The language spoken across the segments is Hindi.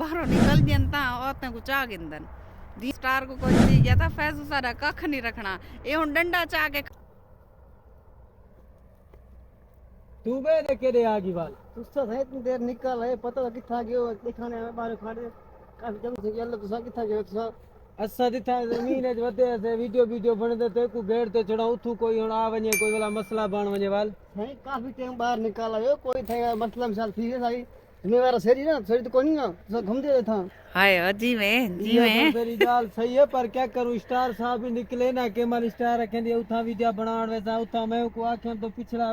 बाहरों निकल जन ता औरतें को चाह गिंदन दी स्टार को कोई दी गया था फैजू सारा कख नहीं रखना ये हुन डंडा चाह के तू बे ने केड़े आ गई बाल तुसा है इतनी देर निकल है पता किथा गयो दिखाने में बाहर खड़े काफी जल्द से जल्द तुसा किथा गयो तुसा असा दिथा जमीन ज वदे से वीडियो बनदे ते को गेड़ ते चढ़ा उथू कोई हुन आ वने कोई वाला मसला बन वने वाल है काफी टाइम बाहर निकल आयो कोई थे मसला मिसाल थी है सारी मेरा सेरी ना सेरी तो कोई नहीं ना तुसा घूमदे था हाय जी में तेरी गाल सही है पर क्या करूं स्टार साहब भी निकले ना के माल स्टार रखेंदी उथा वीडियो बनाण वैसा उथा मैं को आखन तो पिछड़ा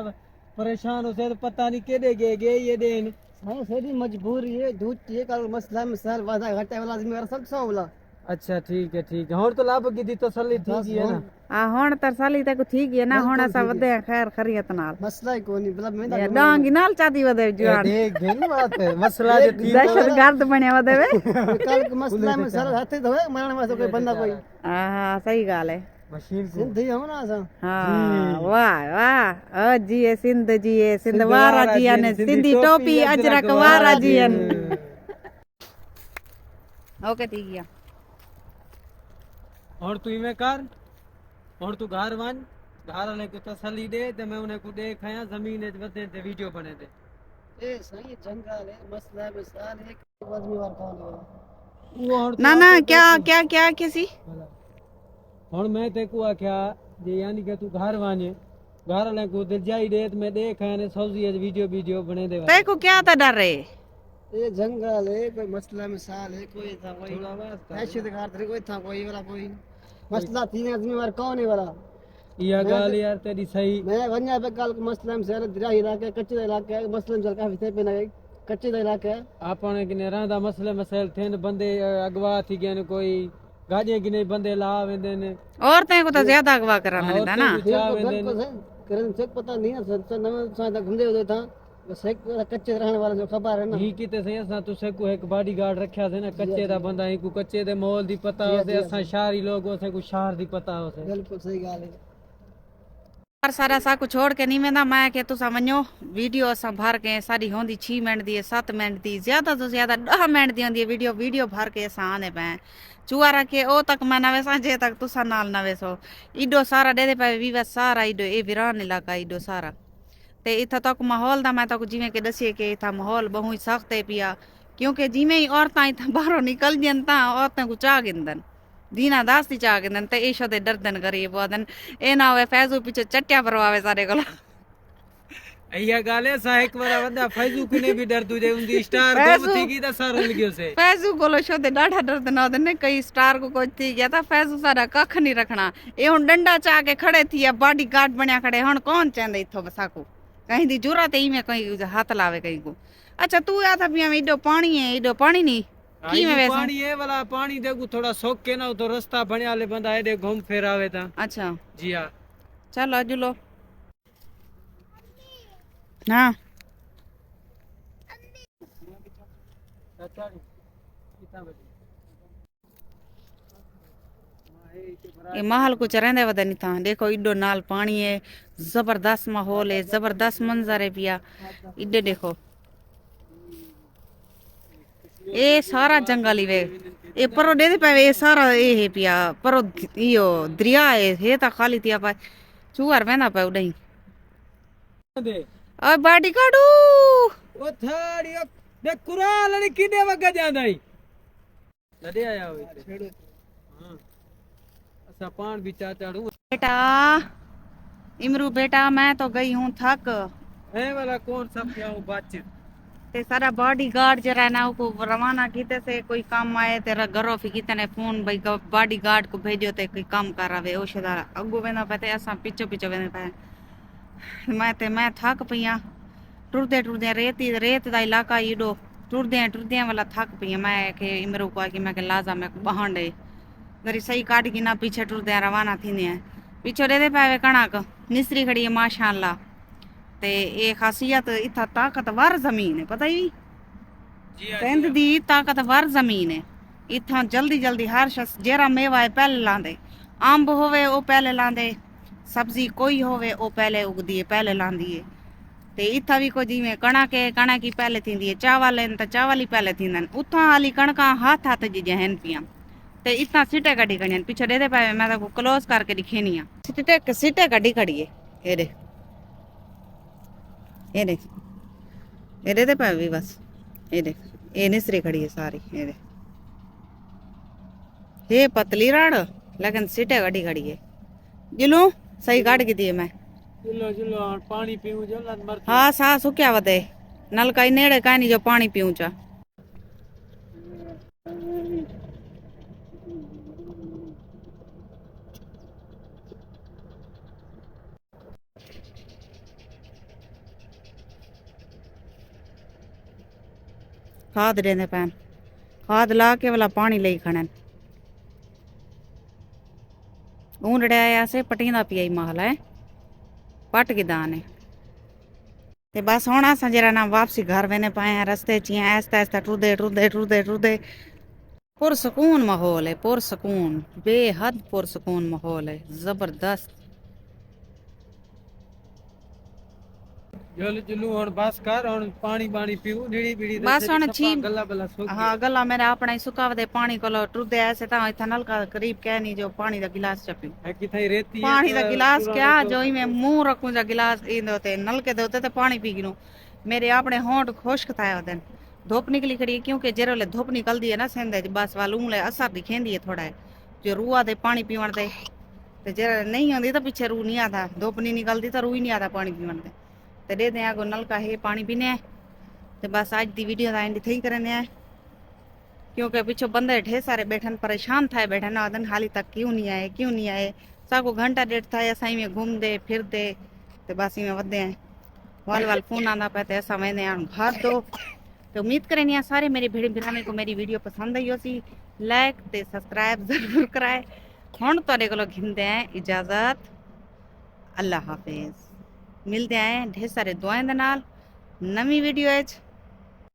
परेशान हो से तो पता नहीं केड़े गए ये देन है सेरी मजबूरी है झूठ ये कल मसला मिसाल वादा घटे वाला मेरा सब सो वाला अच्छा ठीक है हुन तो लाभ की दी तसल्ली ठीक है ना आ हुन तरसाली तक ठीक है ना हुन असा वदे खैर खरियत नाल मसला ही कोनी मतलब मैं ये डांगी नाल चादी वदे जुआन देख घेन बात है मसला जे ठीक दहशत गर्द बने वदे वे कल के मसला में सर हाथे तो है मरण में कोई बंदा कोई हां सही गाल है मशीन को सिंधी हम ना सा हां वाह वाह ओ जी ए सिंध वारा जी ने सिंधी टोपी अजरक वारा जी ओके ठीक है और तू इवें कर और तू घर वन घर वाले को तसल्ली दे ते मैं उन्हें को देखाया जमीन ज वदे ते वीडियो बने दे ए सही जंगल है मसला मिसाल एक आदमी वार कौन वो और ना ना क्या क्या क्या किसी हुन मैं ते को आख्या जे यानी कि तू घर वाने घर वाले को दिल जाई दे ते मैं देखाया ने सौजी वीडियो बने दे ते को क्या था डर रे ये जंगल है कोई मसला मिसाल है कोई था कोई ऐसे दिखा रहे कोई था कोई वाला कोई मसला तीन आदमी वार कौन है वाला या गाल यार तेरी सही मैं वन्या पे कल मसला में शहर दरिया इलाके कच्चे इलाके मसला में काफी थे पे ना कच्चे इलाके आपने कि रहंदा मसले मसैल थेन बंदे अगवा थी गए कोई गाड़ियां की नहीं बंदे ला वेंदे ने औरतें को तो ज्यादा अगवा कराने देता ना करन से पता नहीं ना सच नवे साथ घूमदे होते था सेक कच्चे रहने वाले जो खबर है ना ही किते सही असा तुसे को एक बॉडीगार्ड रखया से ना कच्चे दा बंदा ही को कच्चे दे मोल दी पता हो से असा शहरी लोग हो से को शहर दी पता हो से बिल्कुल सही गाल है पर सारा सा कुछ छोड़ के नहीं वेंदा मैं के तुसा वञो वीडियो असा भर के सारी होंदी 6 मिनट दी 7 मिनट दी ज्यादा तो ज्यादा 10 मिनट दी होंदी वीडियो भर के असा आने पे चुआ रखे ओ तक मैं नवे सांजे तक तुसा नाल नवे सो इडो सारा दे पे वीवा सारा इडो ए वीरान इलाका इडो सारा ते इथा तक माहौल दा मैं तक जिवें के दसिए के इथा माहौल बहु ही सख्त है पिया क्योंकि जिवें ही औरतां इथा बाहरों निकल जन ता औरतें को चाह गिंदन दीना दास्ती चाह गिंदन ते ईशो दे डरदन गरीब वदन ए ना होवे फैजू पीछे चट्टिया परवावे सारे कोला अय्या गाले सा एक बार बंदा फैजू कने भी डर तुझे उनदी स्टार गुम थी की ता सारन गयो से फैजू कोलो शो दे डाढ़ा डरदन ओदने कई स्टार को कोई थी गया था फैजू सारा कख नहीं रखना ए हुन डंडा चाह के खड़े थी या बॉडी गार्ड बनया खड़े हुन कौन चांदे इथो बसाको कहीं दी जरूरत ही में कहीं हाथ लावे कहीं को अच्छा तू या था पिया में इडो पानी नहीं की में वैसा पानी है वाला पानी देखो थोड़ा सोक के ना तो रास्ता बनया ले बंदा एडे घूम फिर आवे ता अच्छा जी हां चलो अजुलो हां ये महल कुछ रहंदे वदे नहीं था देखो इडो नाल पानी है जबरदस्त माहौल है जबरदस्त मंजर है पिया इडे देखो ये सारा जंगल ही वे ये परो दे पे ये सारा ये है पिया परो इयो दरिया है ता खाली तिया पर चूहर वेंदा पे उडई दे ओ बाडी काडू ओ थाड़ी दे कुरान ने किने वगा जांदा ही लडे आया हो हां अच्छा पान भी चाचाड़ू बेटा इमरू बेटा मैं तो गई हूँ थक है वाला कौन सब क्या हो बातचीत ते सारा बॉडीगार्ड जरा ना को रवाना कीते से कोई काम आए तेरा घरों फिर कितने फोन भाई बॉडीगार्ड को भेजो ते कोई काम करावे ओशदा अगो वेंदा पे असा पीछे वेंदे पे मैं थक पिया टुरदे रेत दा इलाका इडो टुरदे वाला थक पिया मैं के इमरू को कि मैं के लाजा मैं बहान दे गरी सही काट की ना पीछे टुरदे रवाना थीने पीछे दे पावे कणक निसरी खड़ी है माशाअल्लाह ते ये खासियत इथा ताकतवर जमीन है पता ही सिंध दी ताकतवर जमीन है इथा जल्दी हर शख्स जेरा मेवा है पहले लांदे अंब होवे ओ पहले लांदे सब्जी कोई होवे ओ पहले उगदी है पहले लांदी है ते इत्थां भी को जिवें कणक की पहले थींदी है, चावल आहिनि त चावल ई पहले थींदा आहिनि। उतां हाली कणकां हथ जी जहन पियां ते इतां सीटे कढी खड़ी आहिनि। पिछो ॾेदे पाए मैं तो क्लोज करके दिखेनी आ, सीटे कढी खड़ी है। एडे एडे एडे दे पाए भी बस एडे ए निसरी खड़ी है सारी। एडे ये पतली राड़ लेकिन सीटे कढी खड़ी है। जिलू सही काट के दिए मैं। चलो चलो पानी पीऊं जल्ला मर। हाँ सा सुक्या वते नलका ही नेड़े कानी जो पानी पीऊं चा। खाद देने पैन, खाद ला के वाला पानी ले खड़न ऊंडड़े आया से पटींदा पिया माल है पट के दाने ते बस हुण असां जरा ना वापसी घर वेने पाए हैं। रस्ते च आहिस्ता आहिस्ता टुरदे टुरदे टुरदे टुरदे पुरसकून माहौल है, पुरसकून बेहद पुरसकून माहौल है, जबरदस्त। जल जलू हुन बस कर हुन पानी बानी पीऊं नीड़ी बीड़ी बस हुण छी गला बला सुक हाँ गला मेरा अपना ही सुकावदे पानी कोलो टुरदे ऐसे ता इथा नलका करीब कह नहीं जो पानी दा गिलास चपियो है कि थई रेती पानी दा गिलास क्या जो ही मैं मुंह रखूं जा गिलास इंदे होते नलके दे होते ते पानी पी गिनूं। मेरे अपने होंठ खुश्क थाए होते धुप निकली खड़ी है क्योंकि जेरोले धुप निकलदी है ना सेंदे बस वालू ले असर दिखेंदी है थोड़ा है जो रूआ दे पानी पीवण दे ते जेरा नहीं होंदी तो पीछे रू नहीं आता, धुप नहीं निकलदी तो रू ही नहीं आता पानी पीवण दे ते दे दे आगो नलका है पानी पीने ते बस आज दी वीडियो दा एंड थई करने है क्योंकि पिछो बंदे ढेर सारे बैठन परेशान थाए बैठन आदन हाली तक क्यों नहीं आए साको घंटा डेढ़ थाए असां में घूमदे फिरदे ते बस में वधे हैं वाल वाल फोन आंदा पे ते असां वेंदे हैं घर दो। तो उम्मीद करें हैं सारे मेरे भेड़ भिराने को मेरी वीडियो पसंद आई होसी, लाइक ते सब्सक्राइब जरूर कराए। हुण तुहाडे कोलों घिंदे हैं इजाजत, अल्लाह हाफिज। मिलते हैं ढेर सारे दुआएं दे नाल नवी वीडियो